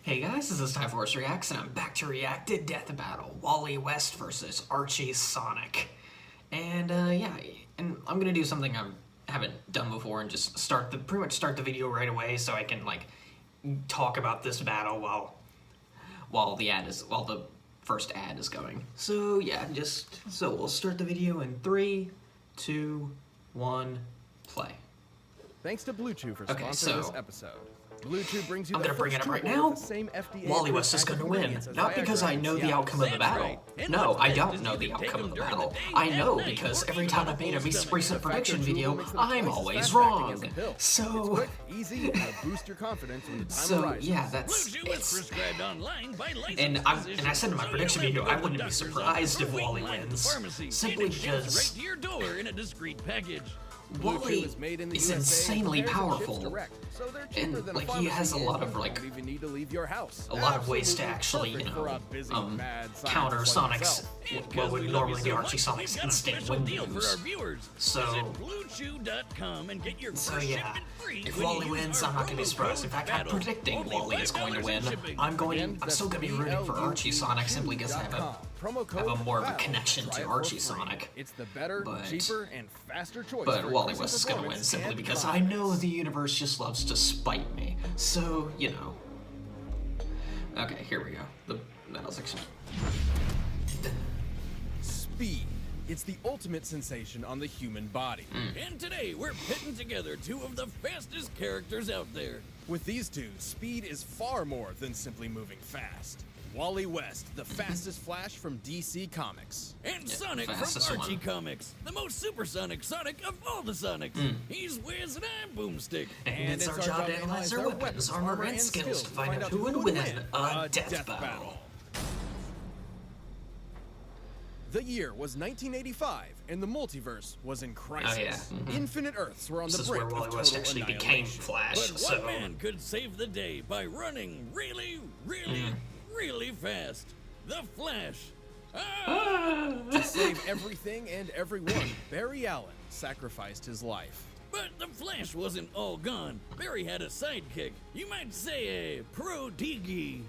Hey guys, this is Time Force Reacts, and I'm back to react to Death Battle, Wally West versus Archie Sonic. And yeah, and I'm gonna do something I haven't done before and just pretty much start the video right away so I can like talk about this battle while the first ad is going. So yeah, so we'll start the video in 3, 2, 1, play. Thanks to Blue Chew for sponsoring this episode. Blue Chew brings you I'm gonna bring it up right now. Wally West is gonna win. Not because I know the outcome of the battle. No, I don't know the outcome of the battle. I know because every time I made a recent prediction video, I'm always wrong. So, boost your confidence when the time so arises. yeah, and I said in my prediction video, I wouldn't be surprised if Wally wins, simply because Wally is insanely powerful, and like he has a lot of ways to actually counter Sonic's what would normally be Archie Sonic's instant win moves. So yeah, if Wally wins, I'm not gonna be surprised. In fact, I'm predicting Wally is going to win. I'm still gonna be rooting for Archie Sonic simply because I have a more of a connection to Archie Sonic. It's the better, cheaper, and faster choice. But Wally West is gonna win simply because I know the universe just loves to spite me. So, you know. Okay, here we go. The battle section. Speed. It's the ultimate sensation on the human body. And today, we're pitting together two of the fastest characters out there. With these two, speed is far more than simply moving fast. Wally West, the fastest Flash from DC Comics. And Sonic from Archie Comics, the most supersonic Sonic of all the Sonics. He's Wiz and I'm Boomstick. And it's our job to analyze their weapons, armor, and skills to find out who would win a death battle. The year was 1985, and the multiverse was in crisis. Infinite Earths were on the brink of total annihilation. This is where Wally West actually became Flash. But one man could save the day by running really fast. The Flash. To save everything and everyone, Barry Allen sacrificed his life. But the Flash wasn't all gone. Barry had a sidekick. You might say a protege.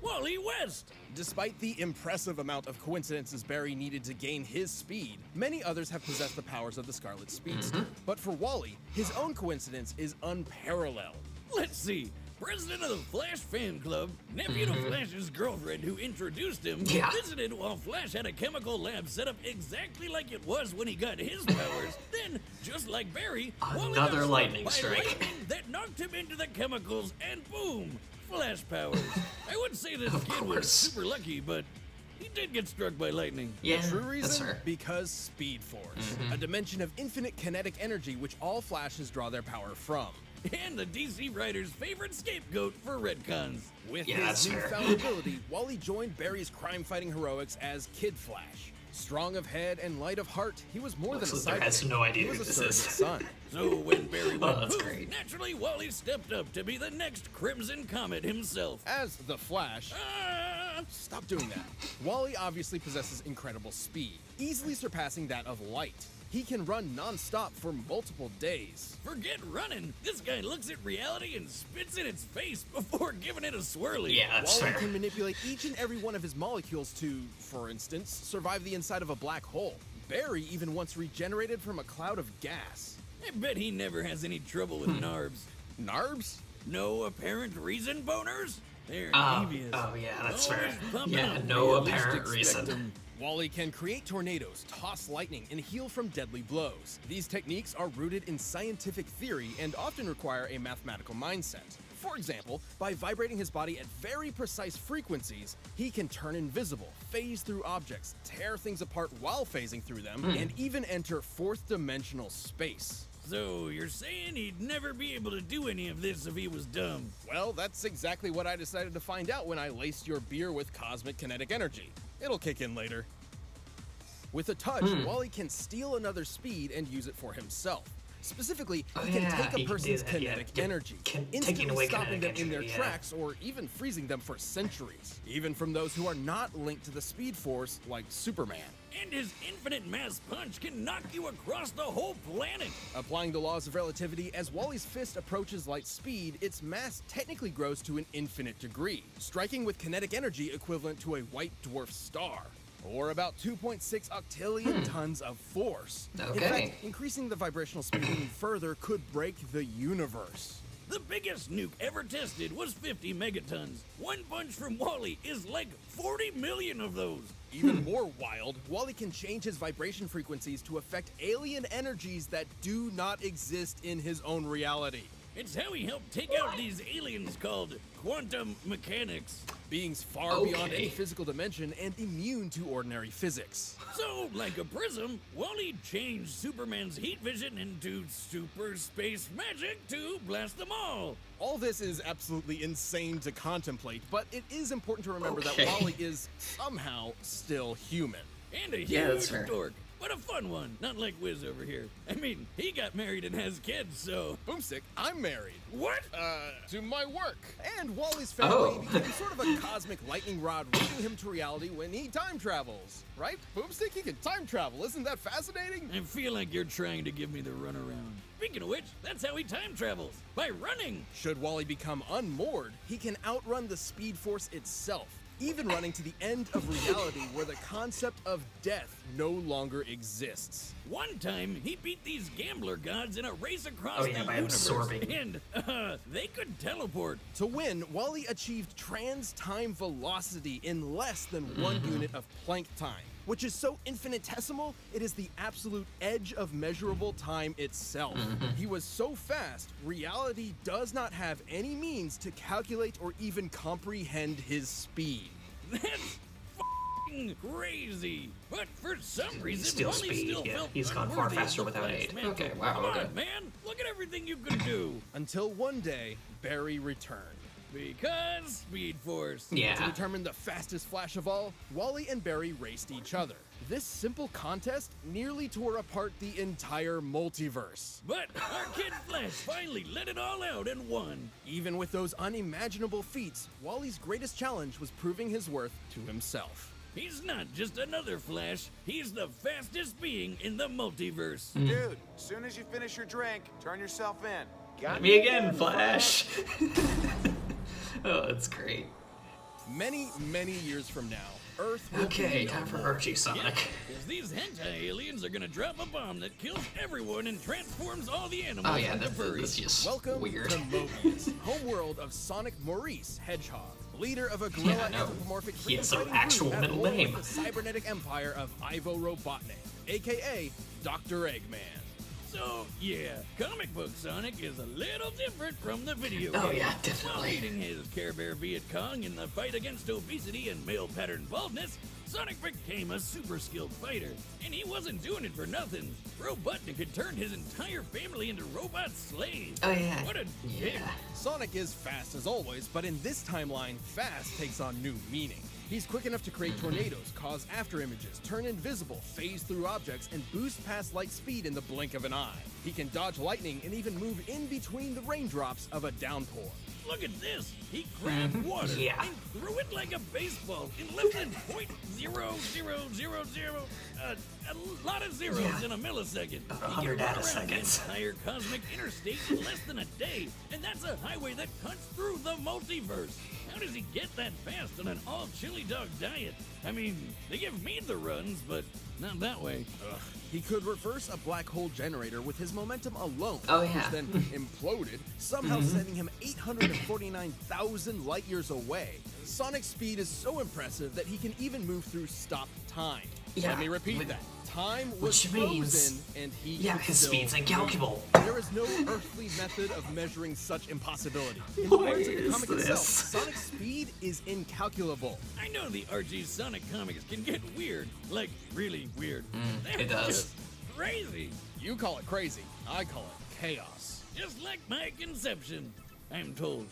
Wally West! Despite the impressive amount of coincidences Barry needed to gain his speed, many others have possessed the powers of the Scarlet Speedster. But for Wally, his own coincidence is unparalleled. Let's see. President of the Flash fan club, nephew to Flash's girlfriend who introduced him, visited while Flash had a chemical lab set up exactly like it was when he got his powers. Then, just like Barry, Wally got struck lightning by strike lightning that knocked him into the chemicals, and boom, Flash powers. I wouldn't say this kid was super lucky, but he did get struck by lightning. Yeah, the true reason? Because Speed Force, a dimension of infinite kinetic energy which all Flashes draw their power from. And the DC writer's favorite scapegoat for retcons. With his newfound ability, Wally joined Barry's crime-fighting heroics as Kid Flash. Strong of head and light of heart, he was more than a sidekick. Has no idea he was who a this surrogate is. son. So when Barry went poof, naturally Wally stepped up to be the next Crimson Comet himself. As the Flash... Stop doing that. Wally obviously possesses incredible speed, easily surpassing that of light. He can run non-stop for multiple days. Forget running. This guy looks at reality and spits in its face before giving it a swirly. Yeah, that's Wally fair. can manipulate each and every one of his molecules to, for instance, survive the inside of a black hole. Barry even once regenerated from a cloud of gas. I bet he never has any trouble with NARBs. NARBs? No apparent reason boners? They're devious. Oh yeah, that's fair. Yeah, no apparent reason. Wally can create tornadoes, toss lightning, and heal from deadly blows. These techniques are rooted in scientific theory and often require a mathematical mindset. For example, by vibrating his body at very precise frequencies, he can turn invisible, phase through objects, tear things apart while phasing through them, and even enter fourth-dimensional space. So you're saying he'd never be able to do any of this if he was dumb? Well, that's exactly what I decided to find out when I laced your beer with cosmic kinetic energy. It'll kick in later. With a touch, Wally can steal another speed and use it for himself. Specifically, Oh, he can yeah, take he a can person's do that, yeah. kinetic Yeah, energy, taking instantly away stopping them kinetic in their energy, yeah. tracks or even freezing them for centuries, even from those who are not linked to the Speed Force like Superman. And his infinite mass punch can knock you across the whole planet. Applying the laws of relativity, as Wally's fist approaches light speed, its mass technically grows to an infinite degree, striking with kinetic energy equivalent to a white dwarf star, or about 2.6 octillion tons of force. In Okay. fact, increasing the vibrational speed even further could break the universe. The biggest nuke ever tested was 50 megatons. One punch from Wally is like 40 million of those. Even more wild, Wally can change his vibration frequencies to affect alien energies that do not exist in his own reality. It's how he helped take out these aliens called quantum mechanics. Beings far beyond any physical dimension and immune to ordinary physics. So, like a prism, Wally changed Superman's heat vision into super space magic to blast them all. All this is absolutely insane to contemplate, but it is important to remember that Okay. Wally is somehow still human. And a Yeah, that's huge fair. dork. But a fun one, not like Wiz over here. I mean, he got married and has kids, so... Boomstick, I'm married. What? To my work. And Wally's family Oh. became sort of a cosmic lightning rod reaching him to reality when he time travels. Right? Boomstick, he can time travel. Isn't that fascinating? I feel like you're trying to give me the runaround. Speaking of which, that's how he time travels. By running. Should Wally become unmoored, he can outrun the Speed Force itself, even running to the end of reality where the concept of death no longer exists. One time, he beat these gambler gods in a race across Oh, yeah, the by universe. absorbing. And, they could teleport. To win, Wally achieved trans-time velocity in less than 1 unit of Planck time, which is so infinitesimal, it is the absolute edge of measurable time itself. He was so fast, reality does not have any means to calculate or even comprehend his speed. That's f***ing crazy. But for some reason, Still Wally speed, still yeah. felt He's gone far unworthy of faster the without Flash aid. mantle. Okay, wow, Come okay. on, man. Look at everything you can do. Until one day, Barry returned. Because Speed Force. To Yeah. determine the fastest Flash of all, Wally and Barry raced each other. This simple contest nearly tore apart the entire multiverse. But our kid Flash finally let it all out and won. Even with those unimaginable feats, Wally's greatest challenge was proving his worth to himself. He's not just another Flash, he's the fastest being in the multiverse. Dude, as soon as you finish your drink, turn yourself in. Got Me again, Flash. Oh, that's great. Many, many years from now, Earth will Okay, be no time for more. Archie Sonic. Because these hentai aliens are gonna drop a bomb that kills everyone and transforms all the animals Oh yeah, into that's furries. just Welcome weird. to Mobius, homeworld of Sonic Maurice Hedgehog, leader of a gorilla Yeah, no. anthropomorphic He has an freedom-fighting actual group at middle war name. with the cybernetic empire of Ivo Robotnik, aka Dr. Eggman. So, yeah, comic book Sonic is a little different from the video Oh, game. yeah, While definitely. leading his Care Bear Viet Cong in the fight against obesity and male pattern baldness, Sonic became a super skilled fighter. And he wasn't doing it for nothing. Robotnik had turned his entire family into robot slaves. Oh yeah. What a dick. Yeah. Sonic is fast as always, but in this timeline, fast takes on new meaning. He's quick enough to create tornadoes, cause after images, turn invisible, phase through objects, and boost past light speed in the blink of an eye. He can dodge lightning and even move in between the raindrops of a downpour. Look at this. He grabbed water Yeah. and threw it like a baseball in less than .0000, a lot of zeros Yeah. in a millisecond. About He 100 can run data around the seconds. entire cosmic interstate in less than a day, and that's a highway that cuts through the multiverse. How does he get that fast on an all chili dog diet? I mean, they give me the runs, but not that way. Ugh. He could reverse a black hole generator with his momentum alone, Oh, yeah. which then imploded, somehow sending him 849,000 light years away. Sonic's speed is so impressive that he can even move through stopped time. Yeah, Let me repeat with- that. Time was which means- frozen, and he Yeah, could his still speed's move. incalculable. There is no earthly method of measuring such impossibility. In the What words of the is comic this? itself, Sonic's speed is incalculable. I know the Archie Sonic comics can get weird, like really weird. They're it does. just crazy. You call it crazy, I call it chaos. Just like my conception. I'm told.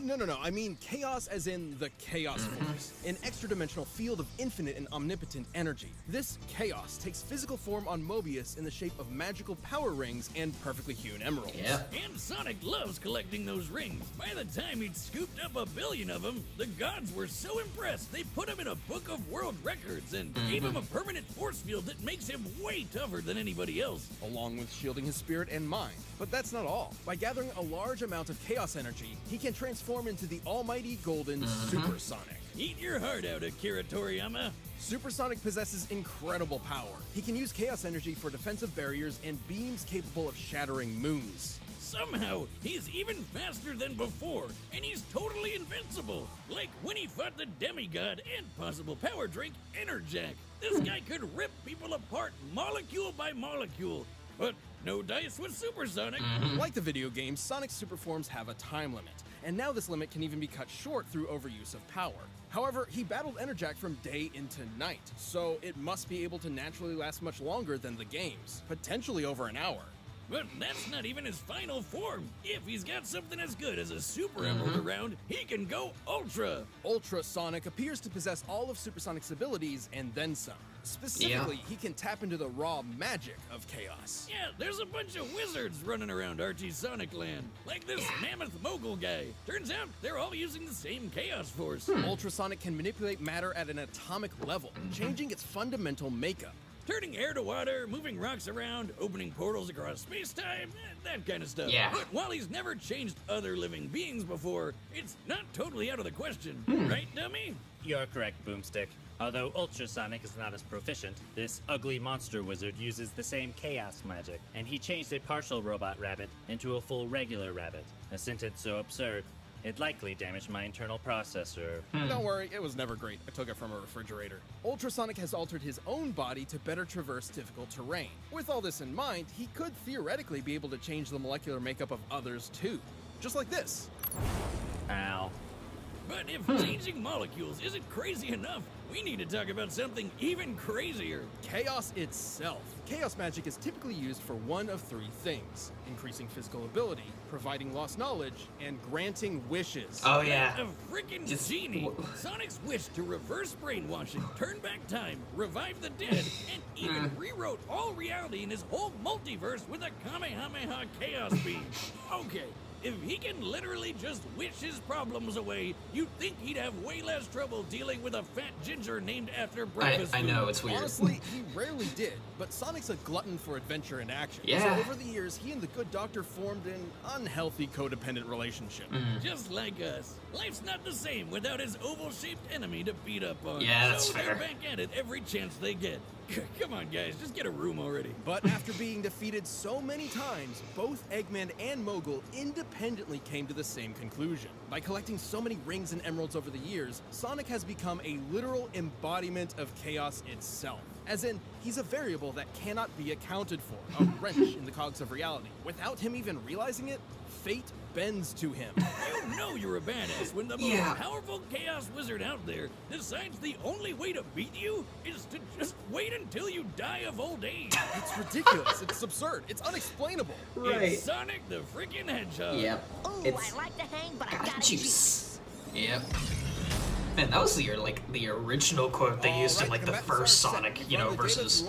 No. I mean chaos as in the Chaos Force, an extra-dimensional field of infinite and omnipotent energy. This chaos takes physical form on Mobius in the shape of magical power rings and perfectly hewn emeralds. Yeah. And Sonic loves collecting those rings. By the time he'd scooped up 1 billion of them, the gods were so impressed they put him in a book of world records and gave him a permanent force field that makes him way tougher than anybody else. Along with shielding his spirit and mind. But that's not all. By gathering a large amount of chaos energy, he can transform into the almighty golden Super Sonic. Eat your heart out, Akira Toriyama. Super Sonic possesses incredible power. He can use chaos energy for defensive barriers and beams capable of shattering moons. Somehow, he's even faster than before, and he's totally invincible. Like when he fought the demigod and possible power drink, Enerjack. This guy could rip people apart molecule by molecule. But no dice with Super Sonic. Like the video game, Sonic's super forms have a time limit, and now this limit can even be cut short through overuse of power. However, he battled Enerjack from day into night, so it must be able to naturally last much longer than the games, potentially over an hour. But that's not even his final form. If he's got something as good as a Super Emerald around, he can go Ultra. Ultra Sonic appears to possess all of Super Sonic's abilities and then some. Specifically, he can tap into the raw magic of chaos. Yeah, there's a bunch of wizards running around Archie Sonic Land, like this mammoth mogul guy. Turns out they're all using the same Chaos Force. Ultra Sonic can manipulate matter at an atomic level, changing its fundamental makeup. Turning air to water, moving rocks around, opening portals across space-time, that kind of stuff. Yeah. But while he's never changed other living beings before, it's not totally out of the question. Right, dummy? You're correct, Boomstick. Although Ultra Sonic is not as proficient, this ugly monster wizard uses the same chaos magic, and he changed a partial robot rabbit into a full regular rabbit. A sentence so absurd, it likely damaged my internal processor. Don't worry, it was never great. I took it from a refrigerator. Ultra Sonic has altered his own body to better traverse difficult terrain. With all this in mind, he could theoretically be able to change the molecular makeup of others too. Just like this. Ow. But if changing molecules isn't crazy enough, we need to talk about something even crazier. Chaos itself. Chaos magic is typically used for one of 3 things: increasing physical ability, providing lost knowledge, and granting wishes. Oh yeah. A freaking genie! Sonic's wish to reverse brainwashing, turn back time, revive the dead, and even rewrote all reality in his whole multiverse with a Kamehameha Chaos Beam. Okay, if he can literally just wish his problems away, you'd think he'd have way less trouble dealing with a fat ginger named after breakfast I food. know, it's weird. Honestly, he rarely did, but Sonic's a glutton for adventure and action. Yeah. So over the years, he and the Good Doctor formed an unhealthy codependent relationship. Just like us. Life's not the same without his oval-shaped enemy to beat up on. Yeah, that's so fair. they're back at it every chance they get. Come on, guys, just get a room already. But after being defeated so many times, both Eggman and Mogul independently came to the same conclusion. By collecting so many rings and emeralds over the years, Sonic has become a literal embodiment of chaos itself. As in, he's a variable that cannot be accounted for, a wrench in the cogs of reality. Without him even realizing it, fate bends to him. You know you're a badass when the most powerful chaos wizard out there decides the only way to beat you is to just wait until you die of old age. It's ridiculous, it's absurd, it's unexplainable. Right. It's Sonic the freaking Hedgehog. Yep. Ooh, It's I like to hang, but I got got juice. Yep. Man, that was the original quote they used in like the first Sonic, versus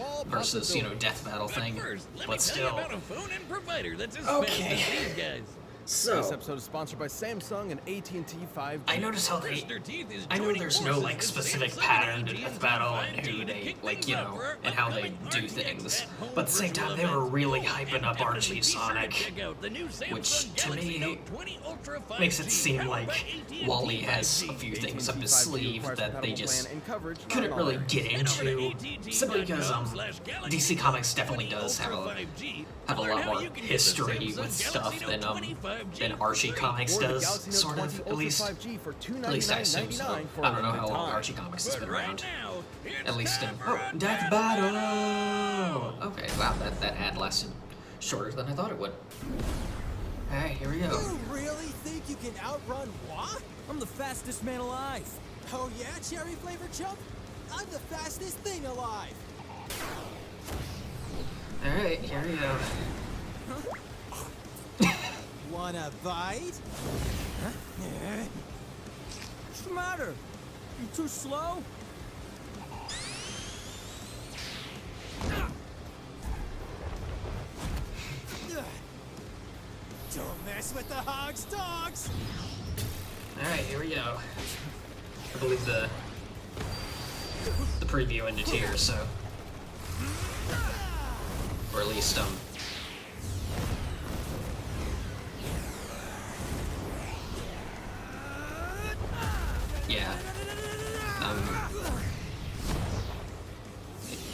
death battle But thing. first, let me But tell you still. about a phone and provider that's as Okay. fast as these guys. This So episode is sponsored by Samsung and AT&T 5G. I noticed how they. Rooster Teeth is I know joining there's no forces like with specific Samsung pattern to AT&T death battle and 5G who to they kick like things up for our and how they upcoming do RTX things. at-home But at the same virtual time, they were event. really Oh, hyping and up definitely Archie be sure to Sonic, check out the new Samsung which to Galaxy me Note 20 Ultra 5G, makes it seem powered like by AT&T Wally has a 5G. few things up AT&T his 5G sleeve requires that they compatible just plan and coverage, not couldn't all really areas. get Head over to into, simply because AT&T.com/Galaxy DC Note Comics definitely 20 does have Ultra a 5G. have a Learn lot how more you can use the history Samsung with stuff Galaxy than Note 20 5G than for Archie free. Comics Or the does, Galaxy Note sort 20 of, at Ultra least. 5G for At least I assume so. $299.99 for I don't know a how limited long time. Archie Comics has But been right around. now, it's At least in time for a Death Battle. Okay, wow, that ad lasted shorter than I thought it would. Hey, here we go. You really think you can outrun what? I'm the fastest man alive. Oh yeah, cherry flavored chump? I'm the fastest thing alive. All right, here we go. Wanna bite? Huh? What's the matter? You too slow? Don't mess with the hog's dogs! Alright, here we go. I believe the preview ended here, so... Or at least, yeah.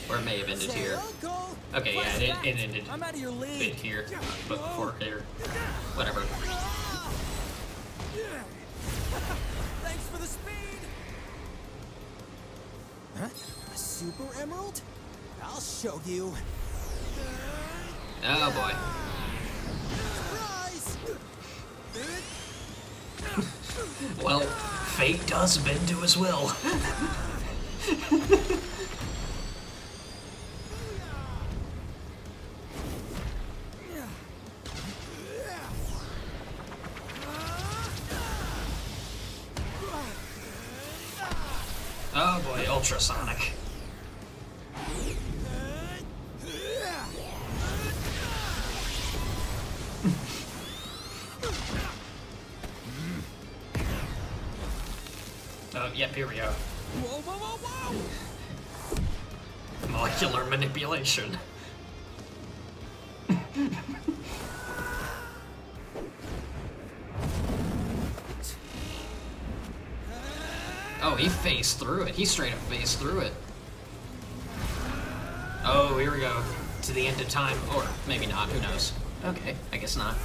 Or it may have ended here. Okay, yeah, it ended I'm out of your a bit league. here, but before here. Whatever. Thanks for the speed! Huh? A super emerald? I'll show you. Oh boy. Surprise! Well, fate does bend to his will. Oh boy, Ultra Sonic. Oh, yep, here we go. Whoa, whoa, whoa, whoa! Molecular manipulation. Oh, he phased through it. He straight up phased through it. Oh, here we go. To the end of time. Or maybe not. Who knows? Okay, I guess not.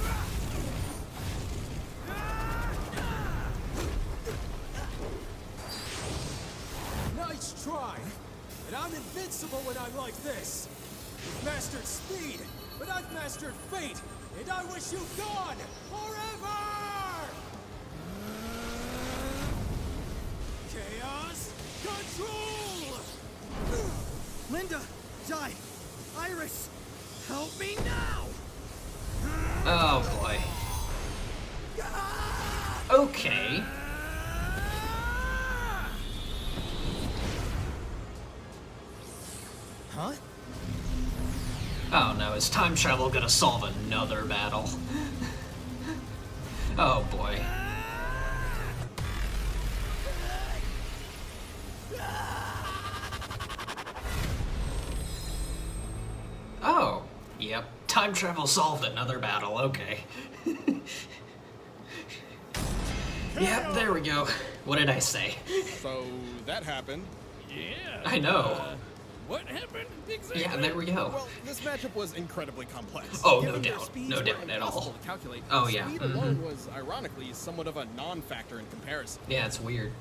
Nice try. But I'm invincible when I'm like this. You've mastered speed, but I've mastered fate, and I wish you gone forever! Chaos control! Linda, Di, Iris, help me now! Oh boy. Okay. Huh? Oh no, is time travel gonna solve another battle? Oh boy. Oh, yep. Time travel solved another battle, okay. Yep, there we go. What did I say? So that happened. Yeah. I know. What happened exactly? Yeah, there we go. Well, this matchup was incredibly complex. Oh, no Given their doubt. speeds No were doubt at all. impossible to calculate, Oh, yeah. Speed alone was, ironically, somewhat of a non-factor in comparison. Yeah, it's weird.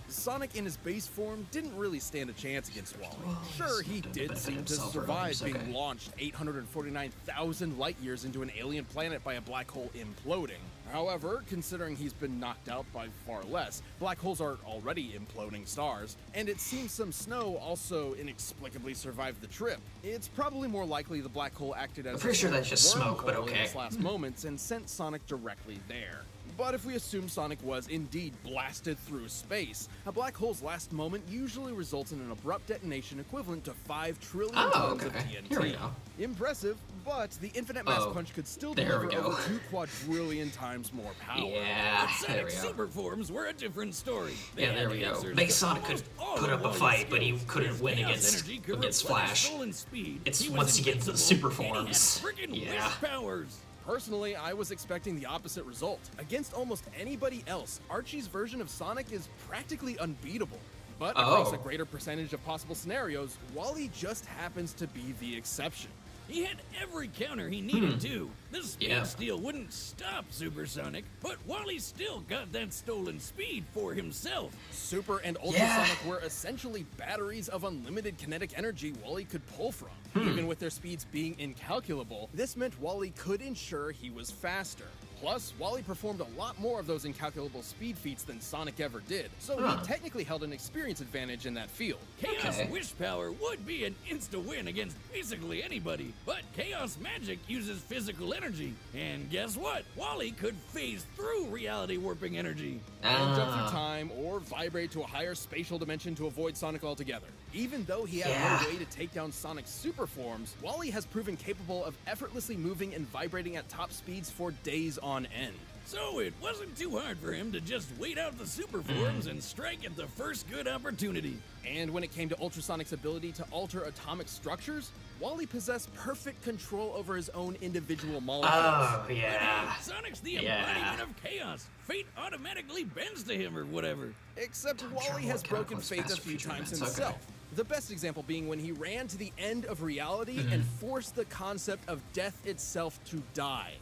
Sonic in his base form didn't really stand a chance against Wally. Well, Sure, he's he done did benefit seem to himself for survive others, being okay. launched 849,000 light years into an alien planet by a black hole imploding. However, considering he's been knocked out by far less, black holes are already imploding stars, and it seems some snow also inexplicably survived the trip. It's probably more likely the black hole acted as I'm pretty sure that's just smoke, but wormhole in okay. its last moments and sent Sonic directly there. But if we assume Sonic was indeed blasted through space, a black hole's last moment usually results in an abrupt detonation equivalent to 5 trillion tons of okay. TNT. Here we go. Impressive, but the infinite mass Oh, punch could still there we deliver go. over 2 quadrillion times more power. Yeah, there Sonic we go. super forms were a different story. They Yeah, had there we go. answers Base to Sonic could almost all put of up a Wally's fight, but he skills. couldn't His win chaos against energy could replenish Flash. stolen speed. It's He was once you get to the super invincible, and he had forms. frickin' Yeah. wish powers. Personally, I was expecting the opposite result. Against almost anybody else, Archie's version of Sonic is practically unbeatable. But across Oh. a greater percentage of possible scenarios, Wally just happens to be the exception. He had every counter he needed to. The speed Yeah. steal wouldn't stop Supersonic, but Wally still got that stolen speed for himself. Super and Ultra Yeah. Sonic were essentially batteries of unlimited kinetic energy Wally could pull from. Even with their speeds being incalculable, this meant Wally could ensure he was faster. Plus, Wally performed a lot more of those incalculable speed feats than Sonic ever did, so Huh. he technically held an experience advantage in that field. Chaos Okay. Wish Power would be an insta-win against basically anybody, but Chaos Magic uses physical energy. And guess what? Wally could phase through reality warping energy. And jump through time or vibrate to a higher spatial dimension to avoid Sonic altogether. Even though he had Yeah. no way to take down Sonic's super forms, Wally has proven capable of effortlessly moving and vibrating at top speeds for days on end. So it wasn't too hard for him to just wait out the super forms and strike at the first good opportunity. And when it came to Ultrasonic's ability to alter atomic structures, Wally possessed perfect control over his own individual molecules. Oh, yeah. Sonic's the Yeah. embodiment of chaos. Fate automatically bends to him or whatever. Except Time Wally travel has can broken cause fate a past few future times events, himself. okay. The best example being when he ran to the end of reality Mm-hmm. and forced the concept of death itself to die.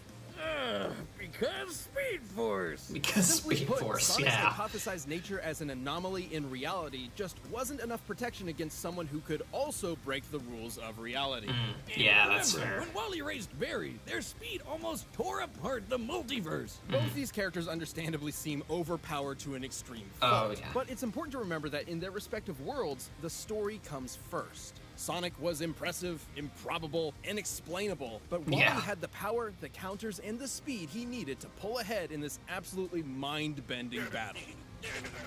Because Speed Force. Because Simply Speed put, Force, Sonic's yeah. hypothesized nature as an anomaly in reality just wasn't enough protection against someone who could also break the rules of reality. Yeah, that's Remember, fair. when Wally raced Barry, their speed almost tore apart the multiverse. Both these characters understandably seem overpowered to an extreme Oh, fault, yeah. but it's important to remember that in their respective worlds, the story comes first. Sonic was impressive, improbable, inexplainable, but Wally Yeah. had the power, the counters, and the speed he needed to pull ahead in this absolutely mind-bending battle.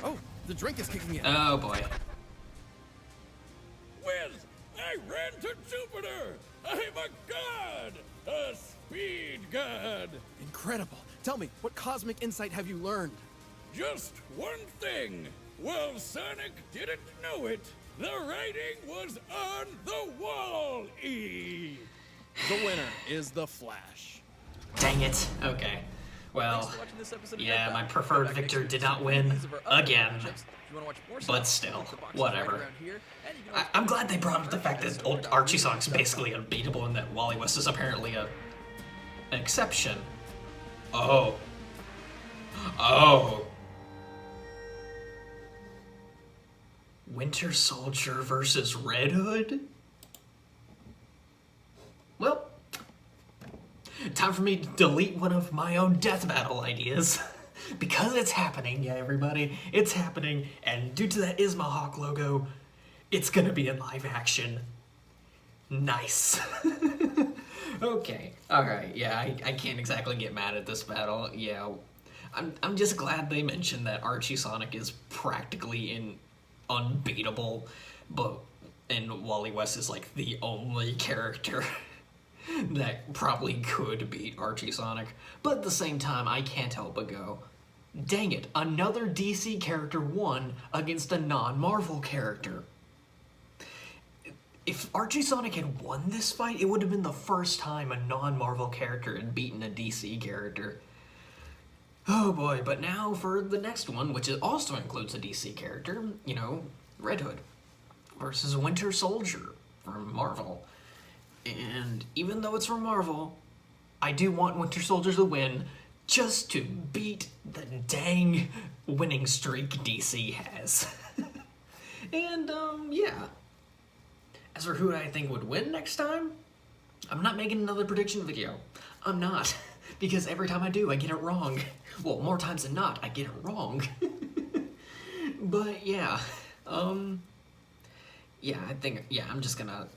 Oh, the drink is kicking in. Oh, boy. Whiz! I ran to Jupiter! I'm a god! A speed god! Incredible. Tell me, what cosmic insight have you learned? Just one thing. Well, Sonic didn't know it. The writing was on the wall, E. The winner is the Flash. Dang it. Okay. Well, Thanks for watching this episode of yeah, Death my Battle. preferred Go back victor next did week not for win reviews of our other again. matchups. If you wanna watch more But stuff, still, the box is whatever. right around here, and you can always I'm find glad they brought up the fact merch that at old Archie Sonic's basically unbeatable and that Wally West is apparently an exception. Oh. Oh. Winter Soldier versus Red Hood? Well, time for me to delete one of my own death battle ideas. Because it's happening, yeah, everybody. It's happening, and due to that Ismahawk logo, it's gonna be in live action. Nice. Okay, alright, yeah, I can't exactly get mad at this battle. Yeah, I'm just glad they mentioned that Archie Sonic is practically unbeatable, and Wally West is like the only character that probably could beat Archie Sonic. But at the same time, I can't help but go, dang it, another DC character won against a non-Marvel character. If Archie Sonic had won this fight, it would have been the first time a non-Marvel character had beaten a DC character. Oh boy, but now for the next one, which also includes a DC character, you know, Red Hood versus Winter Soldier from Marvel. And even though it's from Marvel, I do want Winter Soldier to win just to beat the dang winning streak DC has. And, yeah. As for who I think would win next time, I'm not making another prediction video. I'm not. Because every time I do, I get it wrong. Well, more times than not, I get it wrong. But, yeah. Yeah, I think, yeah, I'm just gonna...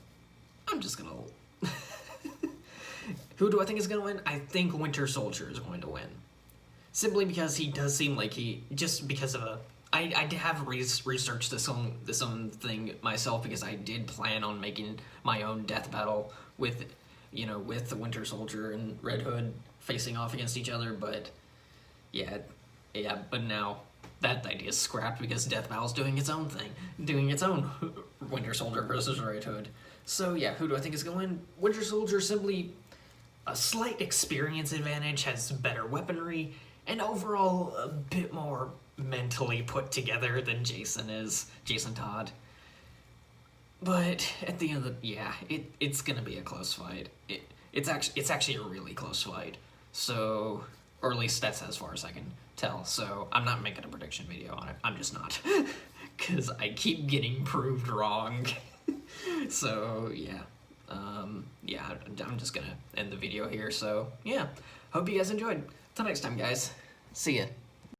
Who do I think is gonna win? I think Winter Soldier is going to win. Simply because he does seem like just because of I have researched this own thing myself because I did plan on making my own death battle with the Winter Soldier and Red Hood facing off against each other, but but now that idea is scrapped because Death Battle's doing its own thing, doing its own Winter Soldier versus Red Hood. So yeah, who do I think is going to win? Winter Soldier, simply a slight experience advantage, has better weaponry, and overall a bit more mentally put together than Jason Todd. But at the end of it's gonna be a close fight. It's actually a really close fight. So, or at least that's as far as I can tell. So I'm not making a prediction video on it. I'm just not, because I keep getting proved wrong. So yeah, I'm just gonna end the video here. So yeah, hope you guys enjoyed. Till next time, guys. See ya.